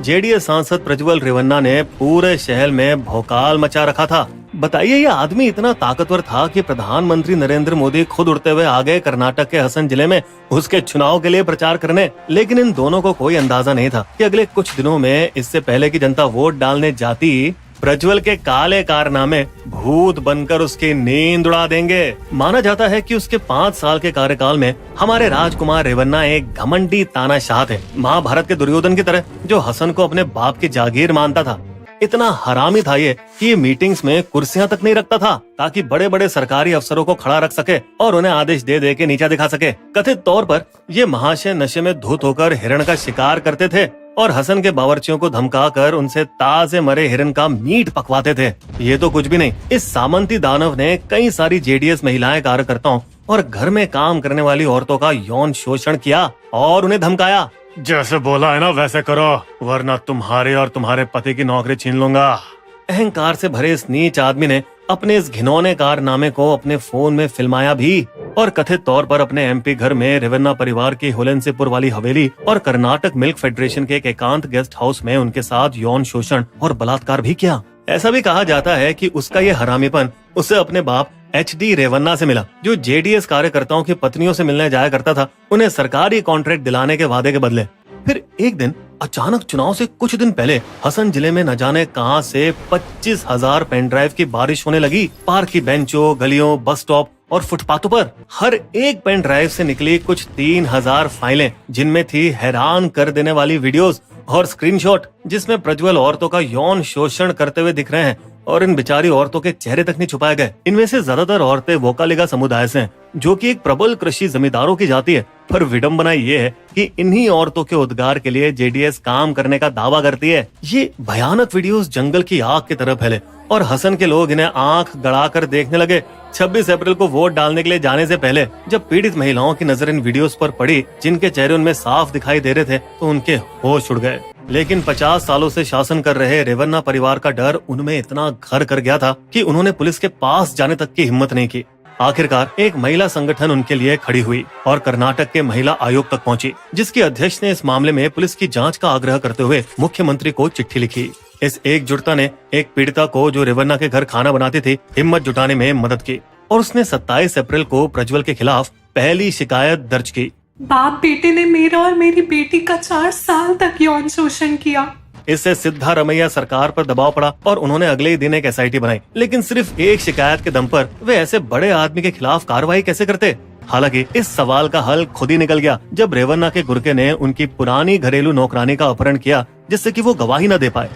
JDS सांसद प्रज्वल रेवन्ना ने पूरे शहर में भौकाल मचा रखा था। बताइए, ये आदमी इतना ताकतवर था कि प्रधानमंत्री नरेंद्र मोदी खुद उड़ते हुए आ गए कर्नाटक के हसन जिले में उसके चुनाव के लिए प्रचार करने। लेकिन इन दोनों को कोई अंदाजा नहीं था कि अगले कुछ दिनों में, इससे पहले कि जनता वोट डालने जाती, प्रज्वल के काले कारनामे भूत बनकर उसकी नींद उड़ा देंगे। माना जाता है कि उसके 5 साल के कार्यकाल में हमारे राजकुमार रेवन्ना एक घमंडी तानाशाह थे, महाभारत के दुर्योधन की तरह, जो हसन को अपने बाप की जागीर मानता था। इतना हरामी था ये कि मीटिंग्स में कुर्सियां तक नहीं रखता था ताकि बड़े बड़े सरकारी अफसरों को खड़ा रख सके और उन्हें आदेश दे दे के नीचा दिखा सके। कथित तौर पर ये महाशय नशे में धुत होकर हिरण का शिकार करते थे और हसन के बावर्चियों को धमकाकर उनसे ताजे मरे हिरण का मीट पकवाते थे। ये तो कुछ भी नहीं, इस सामंती दानव ने कई सारी जेडीएस महिलाएं, कार्यकर्ताओं और घर में काम करने वाली औरतों का यौन शोषण किया और उन्हें धमकाया। जैसे बोला है ना वैसे करो, वरना तुम्हारे और तुम्हारे पति की नौकरी छीन लूंगा। अहंकार से भरे इस नीच आदमी ने अपने इस घिनौने कारनामे को अपने फोन में फिल्माया भी और कथित तौर पर अपने एमपी घर में रेवन्ना परिवार की होलेनसिपुर वाली हवेली और कर्नाटक मिल्क फेडरेशन के एक एकांत गेस्ट हाउस में उनके साथ यौन शोषण और बलात्कार भी किया। ऐसा भी कहा जाता है कि उसका ये हरामीपन उसे अपने बाप HD रेवन्ना से मिला, जो जेडीएस कार्यकर्ताओं की पत्नियों से मिलने जाया करता था, उन्हें सरकारी कॉन्ट्रैक्ट दिलाने के वादे के बदले। फिर एक दिन अचानक चुनाव से कुछ दिन पहले हसन जिले में न जाने कहां से 25,000 पेन ड्राइव की बारिश होने लगी। पार्क की बेंचों, गलियों, बस स्टॉप और फुटपाथों पर हर एक पेन ड्राइव से निकली कुछ 3,000 फाइलें, जिनमें थी हैरान कर देने वाली वीडियोस और स्क्रीनशॉट, जिसमें प्रज्वल औरतों का यौन शोषण करते हुए दिख रहे हैं और इन बेचारी औरतों के चेहरे तक नहीं छुपाए गए। इनमें से ज्यादातर औरतें वोकालिगा समुदाय से हैं, जो कि एक प्रबल कृषि जमींदारों की जाति है। पर विडंबना ये है कि इन्हीं औरतों के उद्धार के लिए जेडीएस काम करने का दावा करती है। ये भयानक वीडियोस जंगल की आग की तरह फैले और हसन के लोग इन्हें आंख गड़ाकर देखने लगे। 26 अप्रैल को वोट डालने के लिए जाने से पहले जब पीड़ित महिलाओं की नजर इन वीडियोस पर पड़ी, जिनके चेहरे उनमें साफ दिखाई दे रहे थे, तो उनके होश उड़ गए। लेकिन 50 सालों से शासन कर रहे रेवन्ना परिवार का डर उनमें इतना घर कर गया था कि उन्होंने पुलिस के पास जाने तक की हिम्मत नहीं की। आखिरकार एक महिला संगठन उनके लिए खड़ी हुई और कर्नाटक के महिला आयोग तक पहुंची, जिसकी अध्यक्ष ने इस मामले में पुलिस की जांच का आग्रह करते हुए मुख्यमंत्री को चिट्ठी लिखी। इस एकजुटता ने एक पीड़िता को, जो रेवन्ना के घर खाना बनाती थी, हिम्मत जुटाने में मदद की और उसने 27 अप्रैल को प्रज्वल के खिलाफ पहली शिकायत दर्ज की। बाप बेटे ने मेरा और मेरी बेटी का 4 साल तक यौन शोषण किया। इससे सिद्धारमैया सरकार पर दबाव पड़ा और उन्होंने अगले ही दिन एक SIT बनाई। लेकिन सिर्फ एक शिकायत के दम पर वे ऐसे बड़े आदमी के खिलाफ कार्रवाई कैसे करते? हालांकि इस सवाल का हल खुद ही निकल गया जब रेवन्ना के गुर्गे ने उनकी पुरानी घरेलू नौकरानी का अपहरण किया, जिससे कि वो गवाही न दे पाए।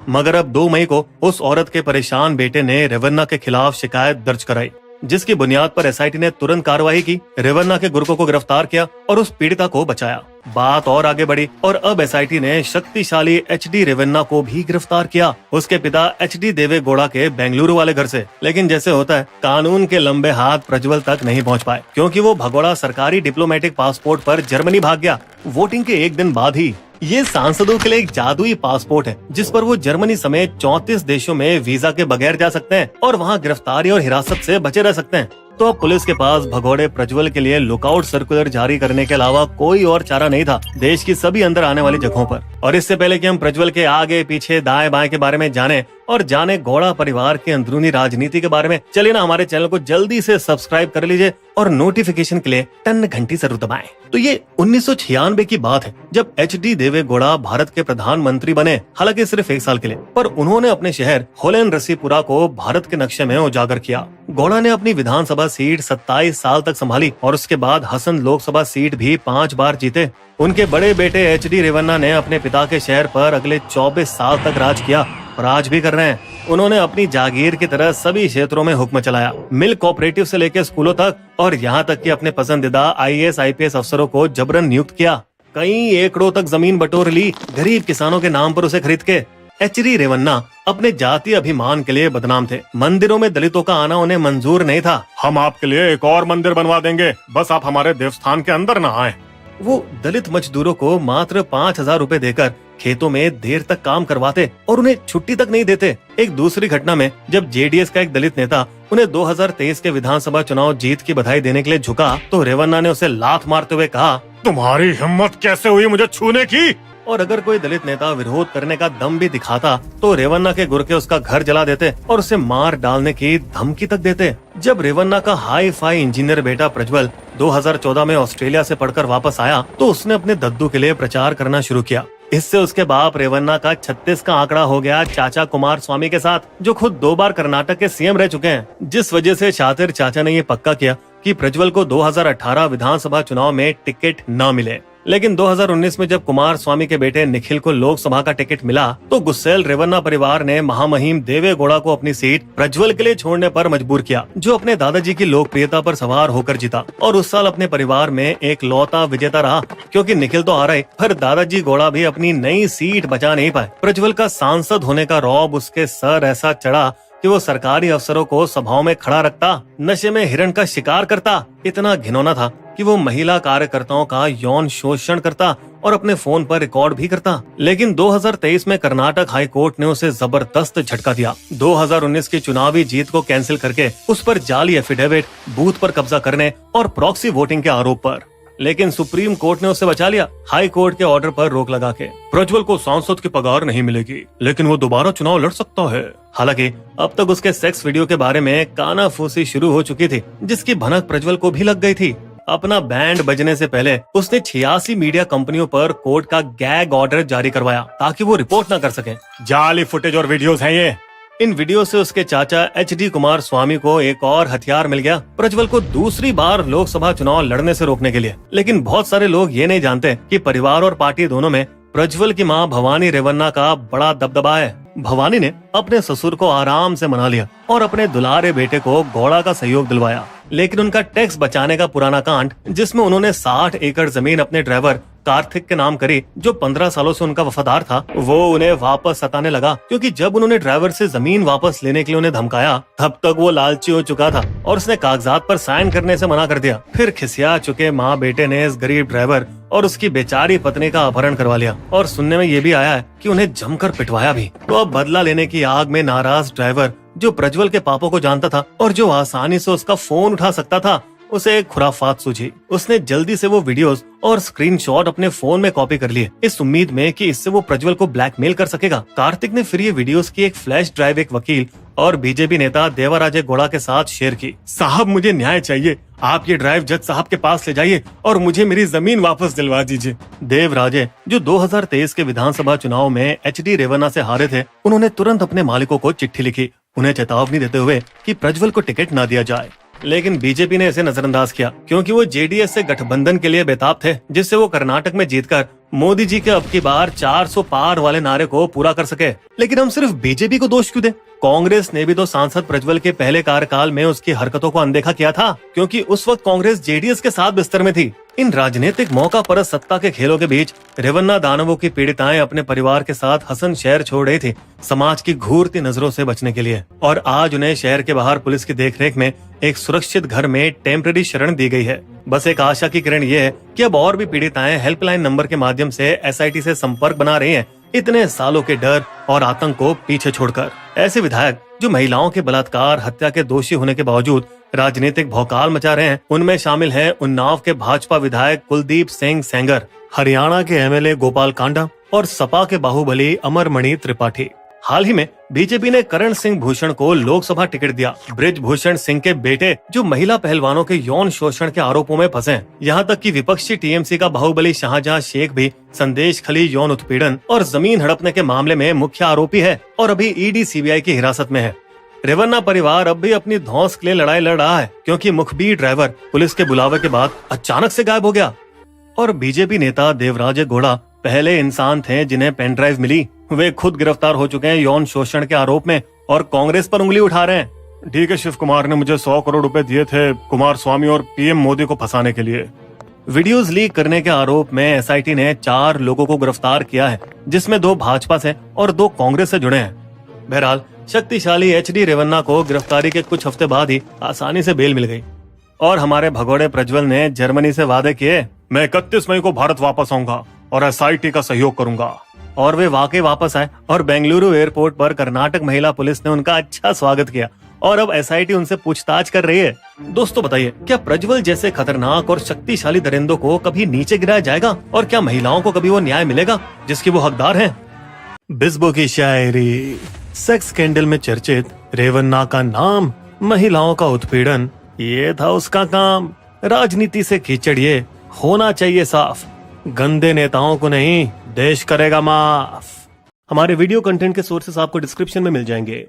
मगर अब 2 मई को उस औरत के परेशान बेटे ने रेवन्ना के खिलाफ शिकायत दर्ज कराई, जिसकी बुनियाद पर SIT ने तुरंत कार्रवाई की, रेवन्ना के गुर्गों को गिरफ्तार किया और उस पीड़िता को बचाया। बात और आगे बढ़ी और अब SIT ने शक्तिशाली HD रेवन्ना को भी गिरफ्तार किया, उसके पिता HD देवेगौड़ा के बेंगलुरु वाले घर से। लेकिन जैसे होता है, कानून के लंबे हाथ प्रज्वल तक नहीं पहुंच पाए, क्योंकि वो भगोड़ा सरकारी डिप्लोमेटिक पासपोर्ट पर जर्मनी भाग गया, वोटिंग के एक दिन बाद ही। ये सांसदों के लिए एक जादुई पासपोर्ट है, जिस पर वो जर्मनी समेत 34 देशों में वीजा के बगैर जा सकते हैं और वहाँ गिरफ्तारी और हिरासत से बचे रह सकते हैं। तो अब पुलिस के पास भगोड़े प्रज्वल के लिए लुकआउट सर्कुलर जारी करने के अलावा कोई और चारा नहीं था देश की सभी अंदर आने वाली जगहों पर। और इससे पहले कि हम प्रज्वल के आगे पीछे दाएं बाएं के बारे में जाने और जाने गौड़ा परिवार के अंदरूनी राजनीति के बारे में, चलिए ना हमारे चैनल को जल्दी से सब्सक्राइब कर लीजिए और नोटिफिकेशन के लिए टन घंटी जरूर दबाएं। तो ये 1996 की बात है जब HD देवेगौड़ा भारत के प्रधानमंत्री बने, हालांकि सिर्फ 1 साल के लिए, पर उन्होंने अपने शहर होलेनरसीपुरा को भारत के नक्शे में उजागर किया। गौड़ा ने अपनी विधानसभा सीट 27 साल तक संभाली और उसके बाद हसन लोकसभा सीट भी 5 बार जीते। उनके बड़े बेटे HD रेवन्ना ने अपने पिता के शहर पर अगले 24 साल तक राज किया और आज भी कर रहे हैं। उन्होंने अपनी जागीर की तरह सभी क्षेत्रों में हुक्म चलाया, मिल्क कोऑपरेटिव से लेकर स्कूलों तक, और यहाँ तक कि अपने पसंदीदा IAS IPS अफसरों को जबरन नियुक्त किया। कई एकड़ों तक जमीन बटोर ली गरीब किसानों के नाम पर उसे खरीद के। HD रेवन्ना अपने जातीय अभिमान के लिए बदनाम थे। मंदिरों में दलितों का आना उन्हें मंजूर नहीं था। हम आपके लिए एक और मंदिर बनवा देंगे, बस आप हमारे देवस्थान के अंदर न आए। वो दलित मजदूरों को मात्र 5,000 रुपए देकर खेतों में देर तक काम करवाते और उन्हें छुट्टी तक नहीं देते। एक दूसरी घटना में जब जेडीएस का एक दलित नेता उन्हें 2023 के विधानसभा चुनाव जीत की बधाई देने के लिए झुका तो रेवन्ना ने उसे लात मारते हुए कहा, तुम्हारी हिम्मत कैसे हुई मुझे छूने की? और अगर कोई दलित नेता विरोध करने का दम भी दिखाता तो रेवन्ना के गुर्गे उसका घर जला देते और उसे मार डालने की धमकी तक देते। जब रेवन्ना का हाई फाई इंजीनियर बेटा प्रज्वल 2014 में ऑस्ट्रेलिया से पढ़कर वापस आया तो उसने अपने दद्दू के लिए प्रचार करना शुरू किया। इससे उसके बाप रेवन्ना का 36 का आंकड़ा हो गया चाचा कुमार स्वामी के साथ, जो खुद 2 बार कर्नाटक के सीएम रह चुके हैं। जिस वजह से शातिर चाचा ने ये पक्का किया कि प्रज्वल को 2018 विधानसभा चुनाव में टिकट न मिले। लेकिन 2019 में जब कुमार स्वामी के बेटे निखिल को लोकसभा का टिकट मिला तो गुस्सैल रेवन्ना परिवार ने महामहिम देवेगौड़ा को अपनी सीट प्रज्वल के लिए छोड़ने पर मजबूर किया, जो अपने दादाजी की लोकप्रियता पर सवार होकर जीता और उस साल अपने परिवार में एक लौता विजेता रहा, क्योंकि निखिल तो हारा ही पर दादाजी गौड़ा भी अपनी नई सीट बचा नहीं पाए। प्रज्वल का सांसद होने का रौब उसके सर ऐसा चढ़ा कि वो सरकारी अफसरों को सभाओं में खड़ा रखता, नशे में हिरण का शिकार करता, इतना घिनौना था कि वो महिला कार्यकर्ताओं का यौन शोषण करता और अपने फोन पर रिकॉर्ड भी करता। लेकिन 2023 में कर्नाटक हाई कोर्ट ने उसे जबरदस्त झटका दिया। 2019 की चुनावी जीत को कैंसिल करके उस पर जाली एफिडेविट, बूथ पर कब्जा करने और प्रॉक्सी वोटिंग के आरोप पर। लेकिन सुप्रीम कोर्ट ने उसे बचा लिया, हाई कोर्ट के ऑर्डर पर रोक लगा के। प्रज्वल को सांसद की पगार नहीं मिलेगी, लेकिन वो दोबारा चुनाव लड़ सकता है। हालांकि अब तक उसके सेक्स वीडियो के बारे में कानाफूसी शुरू हो चुकी थी, जिसकी भनक प्रज्वल को भी लग गई थी। अपना बैंड बजने से पहले उसने 86 मीडिया कंपनियों पर कोर्ट का गैग ऑर्डर जारी करवाया ताकि वो रिपोर्ट न कर सके। जाली फुटेज और वीडियोस हैं ये। इन वीडियो से उसके चाचा HD कुमार स्वामी को एक और हथियार मिल गया, प्रज्वल को दूसरी बार लोकसभा चुनाव लड़ने से रोकने के लिए। लेकिन बहुत सारे लोग ये नहीं जानते कि परिवार और पार्टी दोनों में प्रज्वल की मां भवानी रेवन्ना का बड़ा दबदबा है। भवानी ने अपने ससुर को आराम से मना लिया और अपने दुलारे बेटे को गौड़ा का सहयोग दिलवाया। लेकिन उनका टैक्स बचाने का पुराना कांड, जिसमें उन्होंने 60 एकड़ जमीन अपने ड्राइवर कार्तिक के नाम करी, जो 15 सालों से उनका वफादार था, वो उन्हें वापस सताने लगा। क्योंकि जब उन्होंने ड्राइवर से जमीन वापस लेने के लिए उन्हें धमकाया, तब तक वो लालची हो चुका था और उसने कागजात पर साइन करने से मना कर दिया। फिर खिसिया चुके माँ बेटे ने इस गरीब ड्राइवर और उसकी बेचारी पत्नी का अपहरण करवा लिया और सुनने में ये भी आया है कि उन्हें जमकर पिटवाया भी। तो अब बदला लेने की आग में नाराज ड्राइवर, जो प्रज्वल के पापों को जानता था और जो आसानी से उसका फोन उठा सकता था, उसे एक खुराफात सूझी। उसने जल्दी से वो वीडियोस और स्क्रीनशॉट अपने फोन में कॉपी कर लिए, इस उम्मीद में कि इससे वो प्रज्वल को ब्लैकमेल कर सकेगा। कार्तिक ने फिर ये वीडियोस की एक फ्लैश ड्राइव एक वकील और बीजेपी नेता देवराजे गौड़ा के साथ शेयर की। साहब, मुझे न्याय चाहिए, आप ये ड्राइव जज साहब के पास ले जाइए और मुझे मेरी जमीन वापस दिलवा दीजिए। देवराजे, जो 2023 के विधानसभा चुनाव में HD रेवन्ना से हारे थे, उन्होंने तुरंत अपने मालिकों को चिट्ठी लिखी, उन्हें चेतावनी देते हुए कि प्रज्वल को टिकट न दिया जाए। लेकिन बीजेपी ने इसे नजरअंदाज किया, क्योंकि वो JDS से गठबंधन के लिए बेताब थे, जिससे वो कर्नाटक में जीतकर मोदी जी के अब की बार 400 पार वाले नारे को पूरा कर सके। लेकिन हम सिर्फ बीजेपी को दोष क्यों दें? कांग्रेस ने भी तो सांसद प्रज्वल के पहले कार्यकाल में उसकी हरकतों को अनदेखा किया था, क्योंकि उस वक्त कांग्रेस JDS के साथ बिस्तर में थी। इन राजनीतिक मौका परस्त सत्ता के खेलों के बीच रेवन्ना दानवों की पीड़िताएं अपने परिवार के साथ हसन शहर छोड़ रही थी, समाज की घूरती नजरों से बचने के लिए। और आज उन्हें शहर के बाहर पुलिस की देखरेख में एक सुरक्षित घर में टेम्पररी शरण दी गई है। बस एक आशा की किरण ये है कि अब और भी पीड़िताएं हेल्पलाइन नंबर के माध्यम से SIT से संपर्क बना रही हैं, इतने सालों के डर और आतंक को पीछे छोड़कर। ऐसे विधायक जो महिलाओं के बलात्कार, हत्या के दोषी होने के बावजूद राजनीतिक भौकाल मचा रहे हैं, उनमें शामिल हैं उन्नाव के भाजपा विधायक कुलदीप सिंह सेंगर, हरियाणा के MLA गोपाल कांडा और सपा के बाहुबली अमरमणि त्रिपाठी। हाल ही में बीजेपी ने करण सिंह भूषण को लोकसभा टिकट दिया। बृजभूषण सिंह के बेटे, जो महिला पहलवानों के यौन शोषण के आरोपों में फंसे हैं। यहाँ तक कि विपक्षी TMC का बाहुबली शाहजहां शेख भी संदेश खली यौन उत्पीड़न और जमीन हड़पने के मामले में मुख्य आरोपी है और अभी ED CBI की हिरासत में है। रेवन्ना परिवार अब भी अपनी धौंस के लिए लड़ाई लड़ रहा है, क्योंकि मुखबिर ड्राइवर पुलिस के बुलावे के बाद अचानक से गायब हो गया। और बीजेपी नेता देवराजे गौड़ा पहले इंसान थे जिन्हें पेन ड्राइव मिली, वे खुद गिरफ्तार हो चुके हैं यौन शोषण के आरोप में और कांग्रेस पर उंगली उठा रहे हैं। ठीक है, शिव कुमार ने मुझे 100 करोड़ रुपए दिए थे कुमार स्वामी और PM मोदी को फंसाने के लिए। वीडियोस लीक करने के आरोप में SIT ने 4 लोगों को गिरफ्तार किया है, जिसमें 2 भाजपा से और 2 कांग्रेस से जुड़े हैं। बहरहाल शक्तिशाली HD रेवन्ना को गिरफ्तारी के कुछ हफ्ते बाद ही आसानी से बेल मिल गई और हमारे भगोड़े प्रज्वल ने जर्मनी से वादे किए, मैं 31 मई को भारत वापस आऊंगा और SIT का सहयोग करूंगा। और वे वाकई वापस आए और बेंगलुरु एयरपोर्ट पर कर्नाटक महिला पुलिस ने उनका अच्छा स्वागत किया और अब एसआईटी उनसे पूछताछ कर रही है। दोस्तों बताइए, क्या प्रज्वल जैसे खतरनाक और शक्तिशाली दरिंदों को कभी नीचे गिराया जाएगा और क्या महिलाओं को कभी वो न्याय मिलेगा जिसकी वो हकदार हैं? बिस्बो की शायरी। सेक्स स्कैंडल में चर्चित रेवन्ना का नाम, महिलाओं का उत्पीड़न, ये था उसका काम। राजनीति से कीचड़ ये होना चाहिए साफ, गंदे नेताओं को नहीं, देश करेगा माफ। हमारे वीडियो कंटेंट के सोर्सेस आपको डिस्क्रिप्शन में मिल जाएंगे।